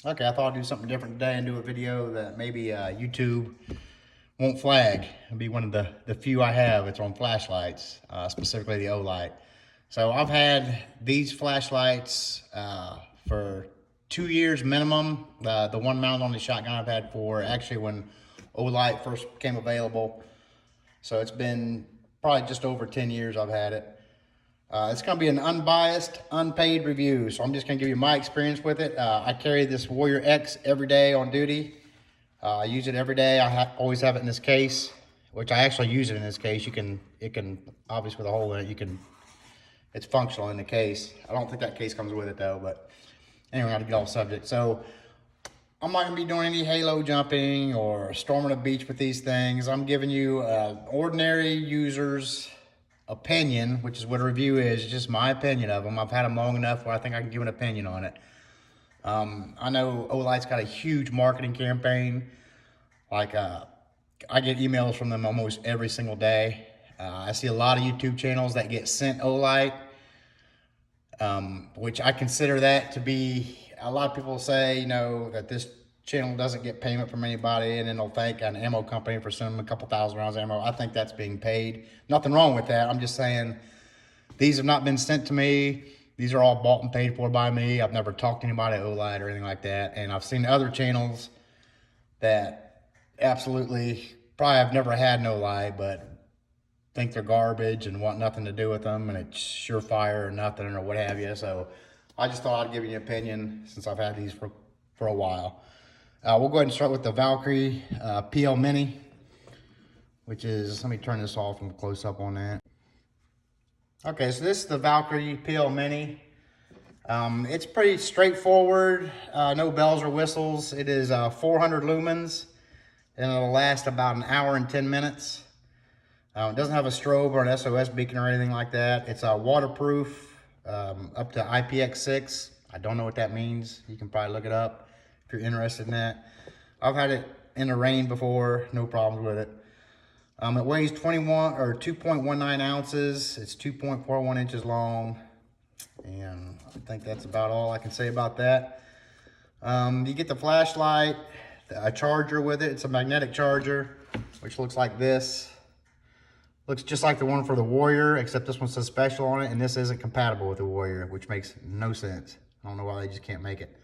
Okay, I thought I'd do something different today and do a video that maybe YouTube won't flag. It'll be one of the few I have. It's on flashlights, specifically the Olight. So I've had these flashlights for 2 years minimum. The one mounted on the shotgun I've had for actually when Olight first became available. So it's been probably just over 10 years I've had it. It's going to be an unbiased, unpaid review. So I'm just going to give you my experience with it. I carry this Warrior X every day on duty. I use it every day. Always have it in this case, which I actually use it in this case. It can, obviously with a hole in it, it's functional in the case. I don't think that case comes with it though, but anyway, I had to get off subject. So I'm not gonna be doing any halo jumping or storming a beach with these things. I'm giving you ordinary user's opinion, which is what a review is, just my opinion of them. I've had them long enough where I think I can give an opinion on it. I know Olight's got a huge marketing campaign. Like, I get emails from them almost every single day. I see a lot of YouTube channels that get sent Olight, which I consider that to be, a lot of people say, that this channel doesn't get payment from anybody, and then they'll thank an ammo company for sending them a couple thousand rounds of ammo. I think that's being paid. Nothing wrong with that. I'm just saying these have not been sent to me. These are all bought and paid for by me. I've never talked to anybody at Olight or anything like that. And I've seen other channels that absolutely probably have never had an Olight, but think they're garbage and want nothing to do with them, and it's surefire or nothing or what have you. So I just thought I'd give you an opinion since I've had these for a while. We'll go ahead and start with the Valkyrie PL Mini, which is, let me turn this off and close up on that. Okay, so this is the Valkyrie PL Mini. It's pretty straightforward, no bells or whistles. It is 400 lumens, and it'll last about an hour and 10 minutes. It doesn't have a strobe or an SOS beacon or anything like that. It's waterproof, up to IPX6. I don't know what that means. You can probably look it up if you're interested in that. I've had it in the rain before, no problems with it. It weighs 2.19 ounces. It's 2.41 inches long. And I think that's about all I can say about that. You get the flashlight, a charger with it. It's a magnetic charger, which looks like this. Looks just like the one for the Warrior, except this one says special on it, and this isn't compatible with the Warrior, which makes no sense. I don't know why they just can't make it.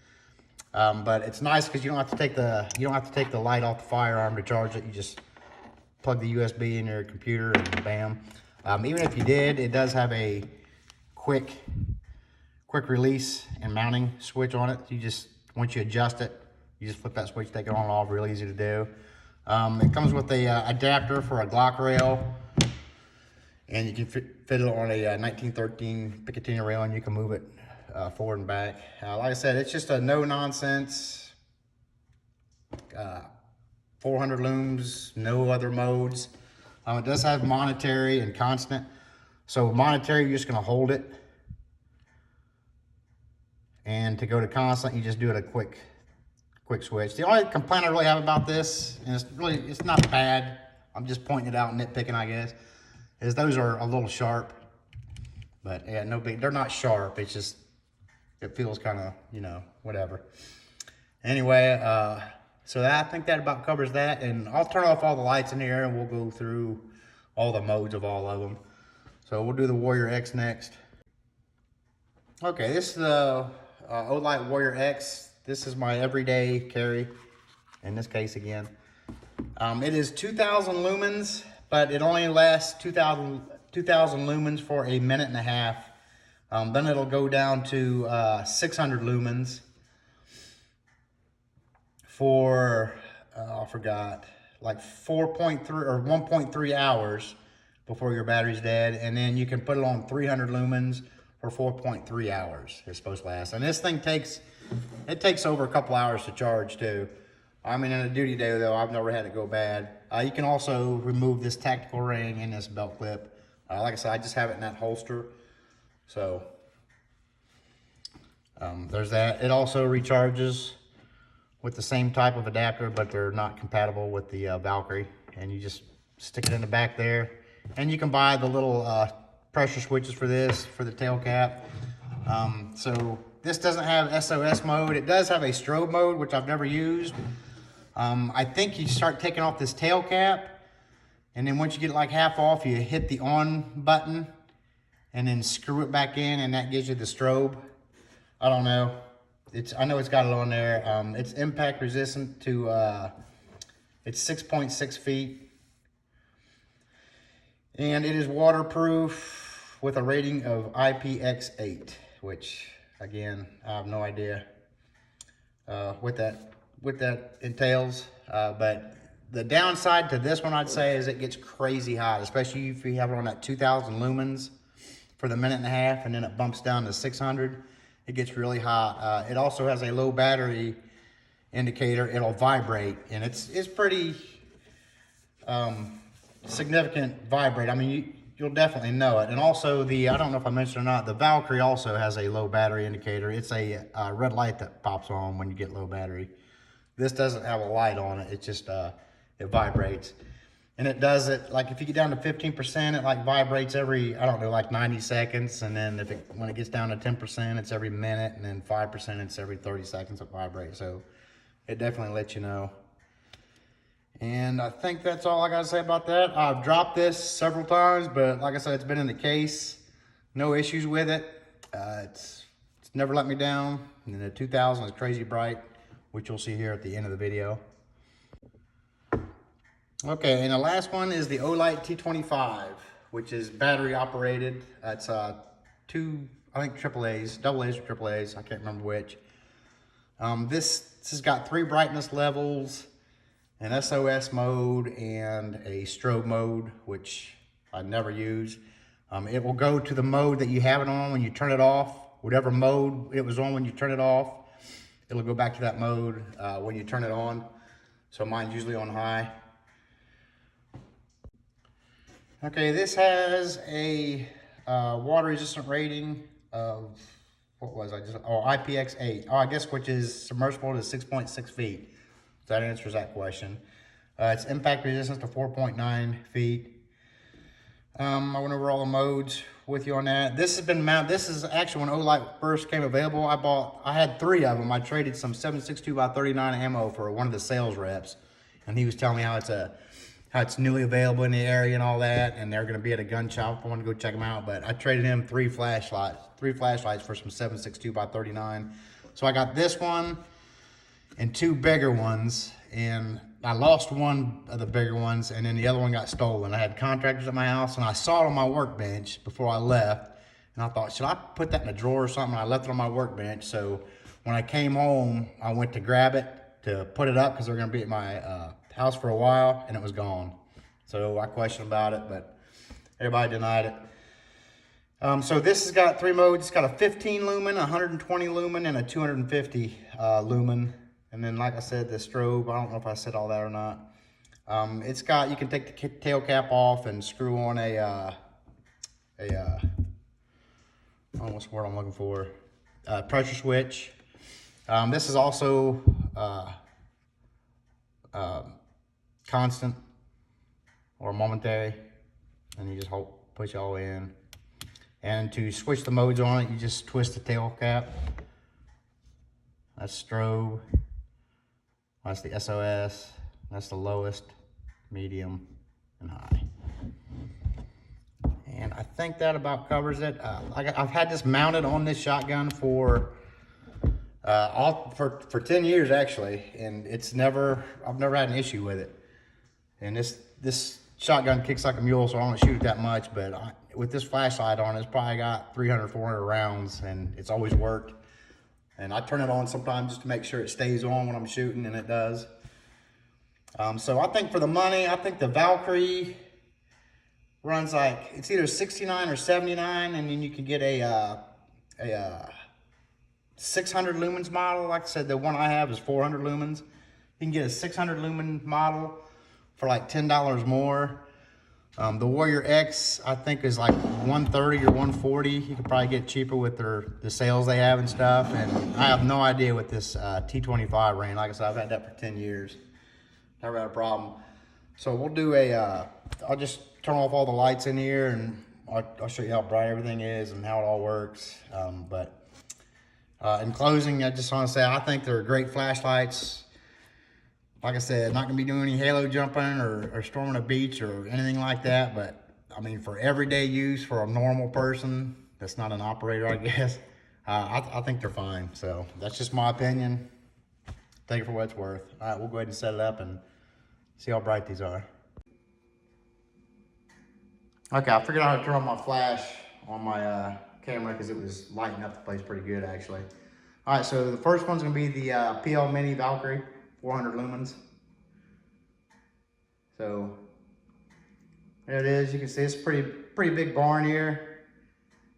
But it's nice because you don't have to take the light off the firearm to charge it. You just plug the USB in your computer and bam. Even if you did, it does have a quick release and mounting switch on it. Once you adjust it, you just flip that switch, take it on and off, real easy to do. It comes with a adapter for a Glock rail, and you can fit it on a 1913 Picatinny rail, and you can move it forward and back. Like I said, it's just a no-nonsense 400 looms, no other modes. It does have monetary and constant. So monetary, you're just gonna hold it. And to go to constant, you just do it a quick switch. The only complaint I really have about this, and it's not bad, I'm just pointing it out, nitpicking, I guess, is those are a little sharp. But yeah, no big, they're not sharp, it's just, it feels kind of, whatever. Anyway, so I think that about covers that, and I'll turn off all the lights in here and we'll go through all the modes of all of them. So we'll do the Warrior X next. Okay, this is the Olight Warrior X. This is my everyday carry, in this case again. It is 2,000 lumens, but it only lasts 2,000 lumens for a minute and a half. Then it'll go down to 600 lumens for, I forgot, like 4.3 or 1.3 hours before your battery's dead. And then you can put it on 300 lumens for 4.3 hours. It's supposed to last. And this thing takes over a couple hours to charge too. I mean, in a duty day though, I've never had it go bad. You can also remove this tactical ring and this belt clip. Like I said, I just have it in that holster. So there's that. It also recharges with the same type of adapter, but they're not compatible with the Valkyrie. And you just stick it in the back there. And you can buy the little pressure switches for this, for the tail cap. So this doesn't have SOS mode. It does have a strobe mode, which I've never used. I think you start taking off this tail cap, and then once you get it like half off, you hit the on button and then screw it back in, and that gives you the strobe. I don't know. I know it's got it on there. It's impact resistant to, it's 6.6 feet. And it is waterproof with a rating of IPX8, which again, I have no idea what that entails. But the downside to this one, I'd say, is it gets crazy hot, especially if you have it on that 2000 lumens for the minute and a half, and then it bumps down to 600. It gets really hot. It also has a low battery indicator. It'll vibrate, and it's pretty significant vibrate. I mean, you'll definitely know it. And also I don't know if I mentioned or not, the Valkyrie also has a low battery indicator. It's a red light that pops on when you get low battery. This doesn't have a light on it. It just, it vibrates. And it does it, like if you get down to 15%, it like vibrates every, I don't know, like 90 seconds. And then when it gets down to 10%, it's every minute. And then 5%, it's every 30 seconds it vibrates. So it definitely lets you know. And I think that's all I gotta say about that. I've dropped this several times, but like I said, it's been in the case. No issues with it. It's never let me down. And the 2000 is crazy bright, which you'll see here at the end of the video. Okay, and the last one is the Olight T25, which is battery operated. It's two, I think AAAs, double A's or AAAs, I can't remember which. This has got 3 brightness levels, an SOS mode, and a strobe mode, which I never use. It will go to the mode that you have it on when you turn it off. Whatever mode it was on when you turn it off, it'll go back to that mode when you turn it on. So mine's usually on high. Okay, this has a water resistant rating of, what was I just, IPX8. I guess, which is submersible to 6.6 feet. So that answers that question. It's impact resistance to 4.9 feet. I went over all the modes with you on that. This has been mounted. This is actually when Olight first came available. I had 3 of them. I traded some 7.62 by 39 ammo for one of the sales reps, and he was telling me how it's newly available in the area and all that, and they're going to be at a gun shop. I want to go check them out, but I traded him 3 flashlights for some 7.62 by 39. So I got this one and 2 bigger ones, and I lost one of the bigger ones, and then the other one got stolen. I had contractors at my house, and I saw it on my workbench before I left, and I thought, should I put that in a drawer or something? I left it on my workbench, so when I came home, I went to grab it to put it up because they're going to be at my house for a while, and it was gone. So I questioned about it, but everybody denied it. So this has got 3 modes. It's got a 15 lumen, 120 lumen, and a 250 lumen. And then, like I said, the strobe, I don't know if I said all that or not. It's got, you can take the tail cap off and screw on I don't know what's the word I'm looking for, pressure switch. This is also constant or momentary, and you just push it all the way in. And to switch the modes on it, you just twist the tail cap. That's strobe. That's the SOS. That's the lowest, medium, and high. And I think that about covers it. I've had this mounted on this shotgun for 10 years actually, and I've never had an issue with it. And this shotgun kicks like a mule, so I don't shoot it that much, but with this flashlight on, it's probably got 300, 400 rounds, and it's always worked. And I turn it on sometimes just to make sure it stays on when I'm shooting, and it does. So I think for the money, I think the Valkyrie runs like, it's either 69 or 79, and then you can get a 600 lumens model. Like I said, the one I have is 400 lumens. You can get a 600 lumen model for like $10 more. The Warrior X, I think, is like 130 or 140. You could probably get cheaper with the sales they have and stuff. And I have no idea what this T25 ran. Like I said, I've had that for 10 years. Never had a problem. So we'll do I'll just turn off all the lights in here, and I'll show you how bright everything is and how it all works. But In closing, I just want to say I think they're great flashlights. Like I said, not going to be doing any halo jumping or storming a beach or anything like that. But, I mean, for everyday use for a normal person that's not an operator, I guess, I think they're fine. So that's just my opinion. Take it for what it's worth. All right, we'll go ahead and set it up and see how bright these are. Okay, I figured out how to turn on my flash on my camera because it was lighting up the place pretty good, actually. All right, so the first one's gonna be the PL Mini Valkyrie, 400 lumens. So there it is. You can see it's pretty big barn here,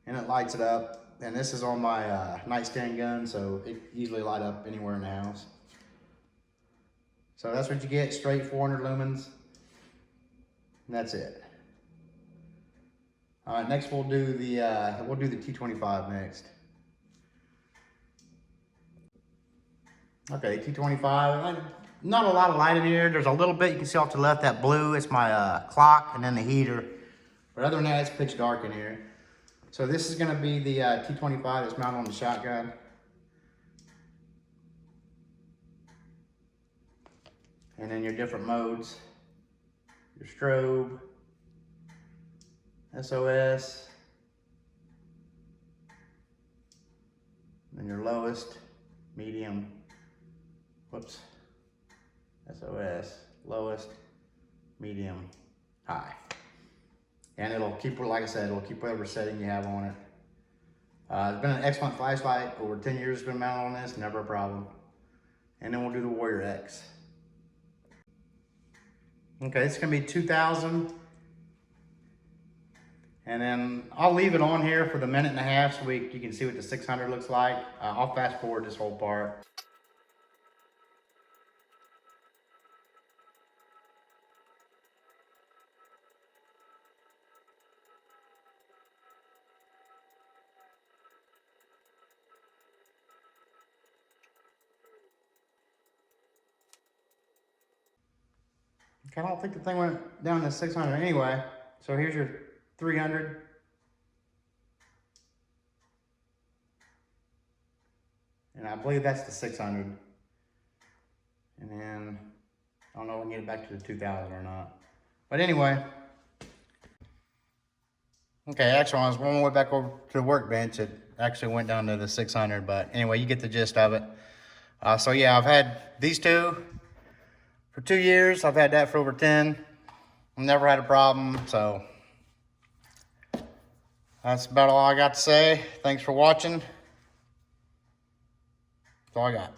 and it lights it up. And this is on my nightstand gun, so it easily light up anywhere in the house. So that's what you get, straight 400 lumens, and that's it. All right, next we'll do the T25 next. Okay, T25, not a lot of light in here. There's a little bit you can see off to the left, that blue, it's my clock and then the heater. But other than that, it's pitch dark in here. So this is gonna be the T25 that's mounted on the shotgun. And then your different modes, your strobe, SOS, then your lowest, medium, whoops, SOS, lowest, medium, high. And it'll keep, like I said, it'll keep whatever setting you have on it. It's been an excellent flashlight. Over 10 years it's been mounted on this, never a problem. And then we'll do the Warrior X. Okay, it's gonna be 2000. And then I'll leave it on here for the minute and a half so you can see what the 600 looks like. I'll fast forward this whole part. Okay, I don't think the thing went down to 600 anyway. So here's your 300. And I believe that's the 600. And then, I don't know if we can get it back to the 2000 or not. But anyway. Okay, actually, I was on my way back over to the workbench. It actually went down to the 600. But anyway, you get the gist of it. So yeah, I've had these two for 2 years. I've had that for over 10. I've never had a problem, so that's about all I got to say. Thanks for watching. That's all I got.